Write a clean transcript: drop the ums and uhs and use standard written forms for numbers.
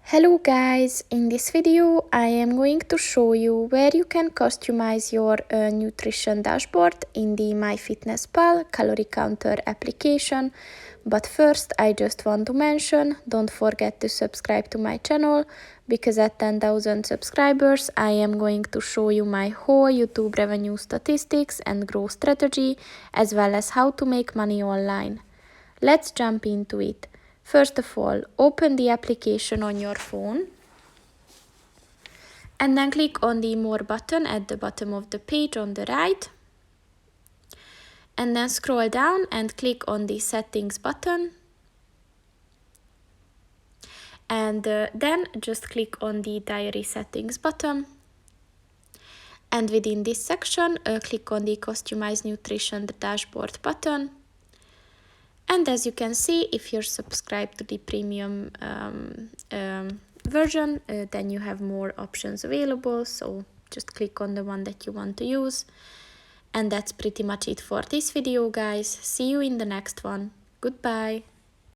Hello guys, in this video I am going to show you where you can customize your nutrition dashboard in the MyFitnessPal Calorie Counter application. But first I just want to mention, don't forget to subscribe to my channel, because at 10,000 subscribers I am going to show you my whole YouTube revenue statistics and growth strategy, as well as how to make money online. Let's jump into it. First of all, open the application on your phone and then click on the More button at the bottom of the page on the right. And then scroll down and click on the Settings button. And then just click on the Diary Settings button. And within this section, click on the Customize Nutrition Dashboard button. And as you can see, if you're subscribed to the premium version, then you have more options available. So just click on the one that you want to use. And that's pretty much it for this video, guys. See you in the next one. Goodbye.